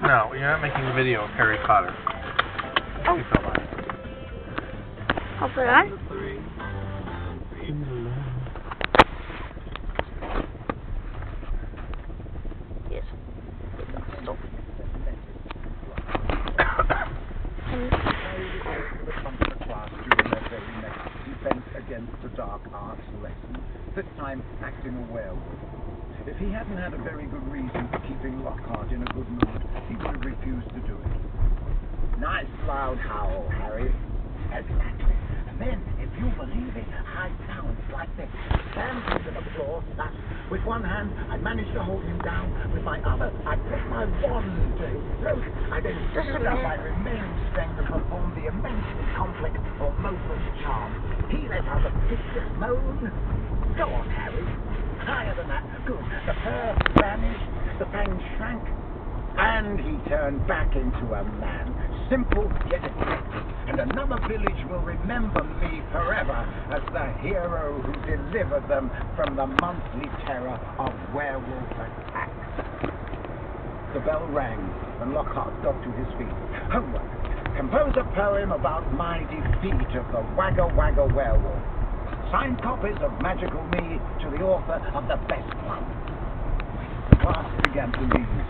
No, you're not making a video of Harry Potter. Oh. You fell back. I'll put it on. Yes. Stop. Against the dark arts lesson, this time acting a werewolf. If he hadn't had a very good reason for keeping Lockhart in a good mood, he would have refused to do it. Nice loud howl, Harry. Exactly. And then, if you believe it, high sounds like this. Slammed into the floor, thus. With one hand, I managed to hold him down. With my other, I put my wand to his throat. I then stood up my remaining strength and performed the immensely complex Ormophus charm. He let out a vicious moan. Go on, Harry. Higher than that. Good. The fur vanished, the fangs shrank, and he turned back into a man. Simple yet effective. And another village will remember me forever as the hero who delivered them from the monthly terror of werewolf attacks. The bell rang, and Lockhart got to his feet. Homework. Compose a poem about my defeat of the Wagga Wagga werewolf. Signed copies of Magical Me to the author of the best one. The class began to leave.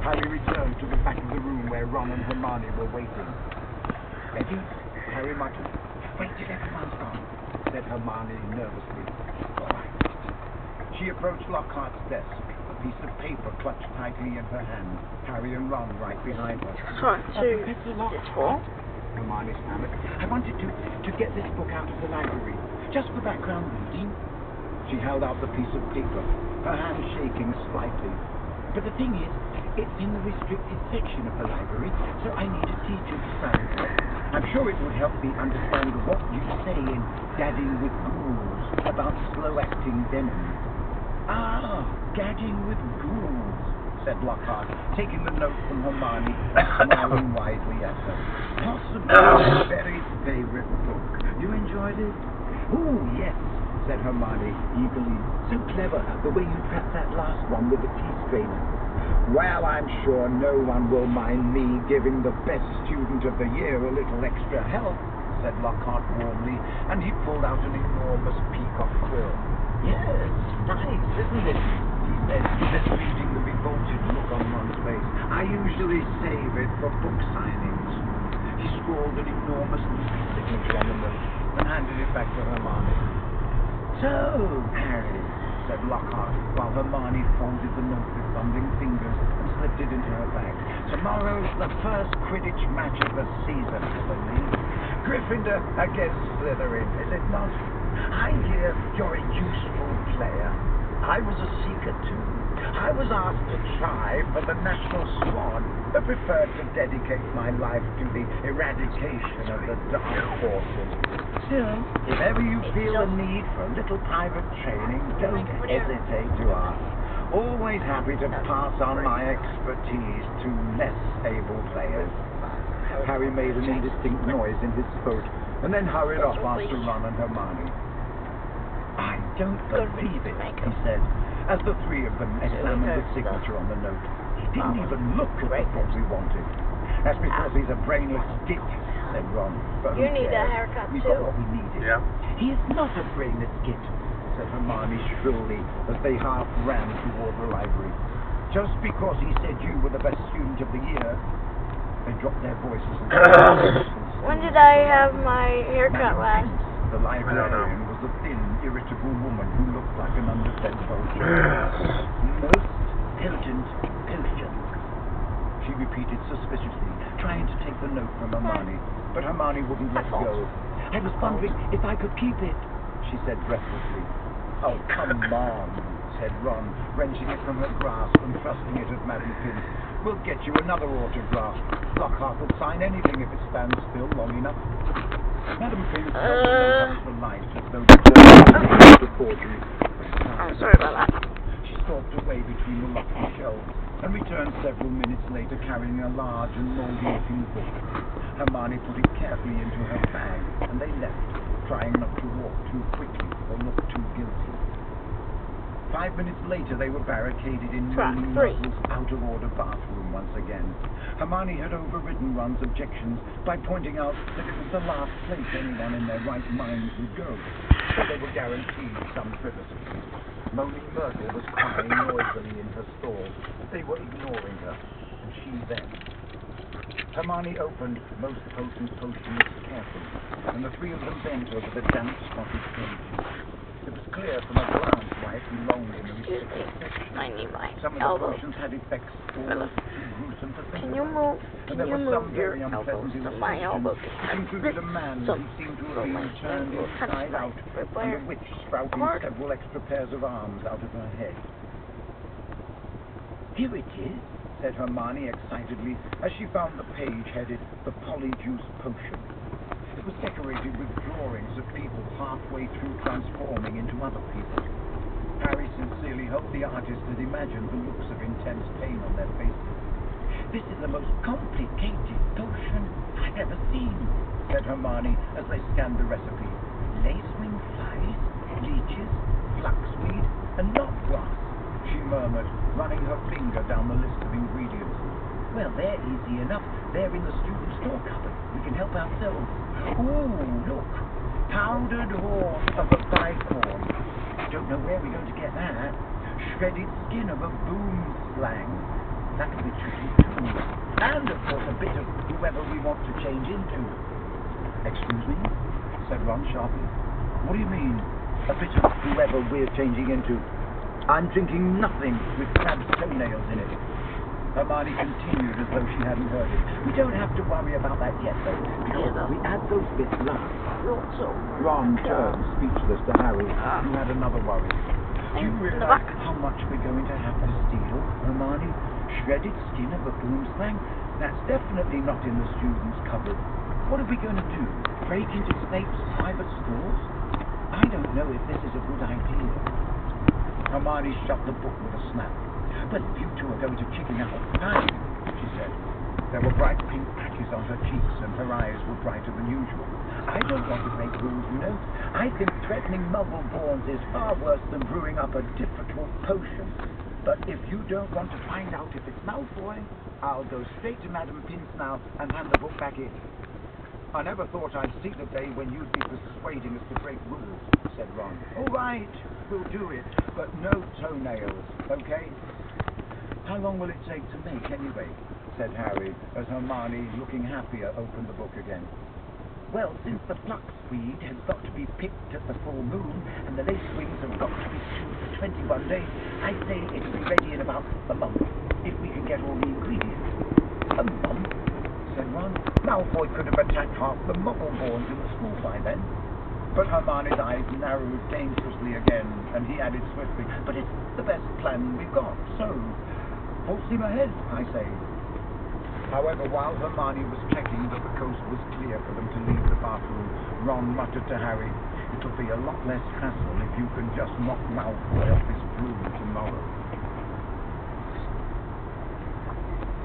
Harry returned to the back of the room where Ron and Hermione were waiting. Ready? Harry muttered. Wait till everyone's gone, said Hermione nervously. All right. She approached Lockhart's desk, a piece of paper clutched tightly in her hand. Harry and Ron right behind her. Sorry, this for? Hermione stammered. I wanted to get this book out of the library, just for background reading. She held out the piece of paper, her hand shaking slightly. But the thing is, it's in the restricted section of the library, so I need a teacher to sign it. I'm sure it would help me understand what you say in Gadding with Ghouls about slow-acting venom. Ah, Gadding with Ghouls, said Lockhart, taking the note from Hermione and smiling widely at her. Possibly my very favorite book. You enjoyed it? Oh, yes, said Hermione eagerly. So clever, the way you trapped that last one with the tea strainer. Well, I'm sure no one will mind me giving the best student of the year a little extra help, said Lockhart warmly, and he pulled out an enormous peacock quill. Yes, nice, isn't it? He said, misreading the revolted look on Ron's face. I usually save it for book signings. He scrawled an enormous signature on the note and handed it back to Hermione. So, Harry, said Lockhart, while Hermione folded the note with fumbling fingers and slipped it into her bag. Tomorrow's the first Quidditch match of the season, I believe. Gryffindor against Slytherin, is it not? I hear you're a useful player. I was a seeker too. I was asked to try for the national squad, but preferred to dedicate my life to the eradication of the dark forces. Still, if ever you feel a need for a little private training, don't hesitate to ask. Always happy to pass on my expertise to less able players. Harry made an indistinct noise in his throat, and then hurried off after Ron and Hermione. I don't believe it, he said, as the three of them examined the signature on the note. He didn't even look at the book we wanted. That's because he's a brainless git, said Ron. But you need a haircut we too. got what we needed. Yeah. He is not a brainless git, said Hermione shrilly as they half ran toward the library. Just because he said you were the best student of the year. They dropped their voices and when did I have my haircut last? The librarian was a thin, irritable woman who looked like an underfed vulture. Most potent potion, she repeated suspiciously, trying to take the note from Hermione, but Hermione wouldn't let go. I was wondering if I could keep it, she said breathlessly. Oh, come on, said Ron, wrenching it from her grasp and thrusting it at Madame Pince. We'll get you another autograph. Lockhart will sign anything if it stands still long enough. Madame Pince held the note up to the light as though determined to forgery. I'm sorry about that. She stalked away between the lofty shelves and returned several minutes later carrying a large and mouldy-looking book. Hermione put it carefully into her bag, and they left, trying not to walk too quickly or look too guilty. 5 minutes later, they were barricaded in Track moaning 3. Russell's out-of-order bathroom once again. Hermione had overridden Ron's objections by pointing out that it was the last place anyone in their right minds would go, so they were guaranteed some privacy. Moaning Myrtle was crying noisily in her stall. They were ignoring her, and she them. Hermione opened most potent potions carefully, and the three of them bent over the damp, spotted page. It was clear from a glance why it belonged in the respective section. I need my Some of the elbow. potions had effects almost too gruesome to think Can you about. move? And Can there you were move some your very elbows unpleasant to my elbow? illustrations, including a man who seemed to have been turned inside out, and a witch sprouting several extra pairs of arms out of her head. Here it is, said Hermione excitedly, as she found the page headed The Polyjuice Potion. It was decorated with drawings of people halfway through transforming into other people. Harry sincerely hoped the artist had imagined the looks of intense pain on their faces. This is the most complicated potion I've ever seen, said Hermione as they scanned the recipe. Lacewing flies, leeches, flaxweed, and knotgrass, she murmured, running her finger down the list of ingredients. Well, they're easy enough. They're in the student store cupboard. We can help ourselves. Ooh, look. Powdered horn of a bicorn. Don't know where we're going to get that. Shredded skin of a boom slang. That'll be tricky too. And, of course, a bit of whoever we want to change into. Excuse me? Said Ron sharply. What do you mean, a bit of whoever we're changing into? I'm drinking nothing with crab's toenails in it. Hermione continued as though she hadn't heard it. We don't have to worry about that yet, though, because we add those bits last. Ron turned speechless to Harry, who had another worry. Do you realize how much we're going to have to steal, Hermione? Shredded skin of a boomslang? That's definitely not in the students' cupboard. What are we going to do? Break into Snape's private stores? I don't know if this is a good idea. Hermione shut the book with a snap. But if you two are going to chicken out, fine, she said. There were bright pink patches on her cheeks, and her eyes were brighter than usual. I don't want to break rules, you know. I think threatening Muggle-borns is far worse than brewing up a difficult potion. But if you don't want to find out if it's Malfoy, I'll go straight to Madame Pince now and hand the book back in. I never thought I'd see the day when you'd be persuading us to break rules, said Ron. All right, we'll do it, but no toenails, okay? How long will it take to make, anyway? Said Harry, as Hermione, looking happier, opened the book again. Well, since the flaxweed has got to be picked at the full moon, and the lace wings have got to be stewed for 21 days, I'd say it'll be ready in about a month, if we can get all the ingredients. A month? Said Ron. Malfoy could have attacked half the Muggle-borns in the school by then. But Hermione's eyes narrowed dangerously again, and he added swiftly, but it's the best plan we've got, so full steam ahead, I say. However, while Hermione was checking that the coast was clear for them to leave the bathroom, Ron muttered to Harry, it'll be a lot less hassle if you can just knock Malfoy off his broom tomorrow.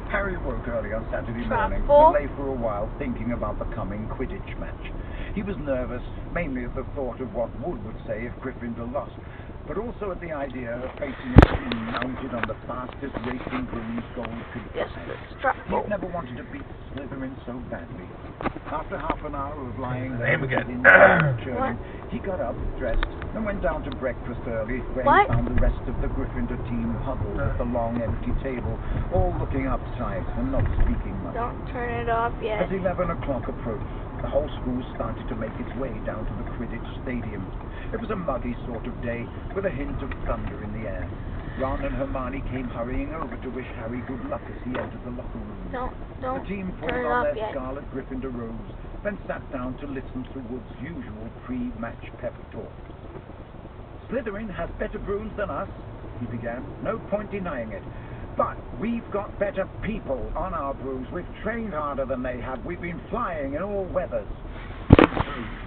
Harry woke early on Saturday morning and lay for a while thinking about the coming Quidditch match. He was nervous, mainly at the thought of what Wood would say if Gryffindor lost, but also at the idea of facing a team mounted on the fastest racing broom Gold could find. He had never wanted to beat Slytherin so badly. After half an hour of lying there churning, he got up, dressed, and went down to breakfast early, where he found the rest of the Gryffindor team huddled at the long empty table, all looking uptight and not speaking much. Don't turn it off yet. As 11 o'clock approached, the whole school started to make its way down to the Quidditch stadium. It was a muggy sort of day, with a hint of thunder in the air. Ron and Hermione came hurrying over to wish Harry good luck as he entered the locker room. Don't the team pulled on their scarlet Gryffindor robes, then sat down to listen to Wood's usual pre-match pep talk. Slytherin has better brooms than us, he began. No point denying it. But we've got better people on our brooms. We've trained harder than they have. We've been flying in all weathers.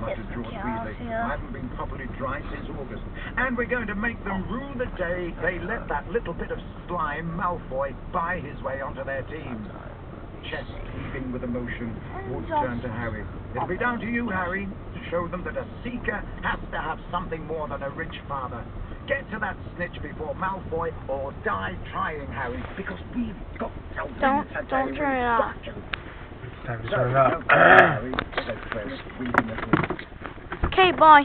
Muttered George Weasley. I haven't been properly dry since August. And we're going to make them rue the day they let that little bit of slime, Malfoy, buy his way onto their team. Chest heaving with emotion, Wood turned to Harry. It'll be down to you, Harry, to show them that a seeker has to have something more than a rich father. Get to that snitch before Malfoy or die trying, Harry, because we've got to win today. Don't turn it off. It's time to So, turn it up. Harry, said Fred, winking at me. Okay, bye.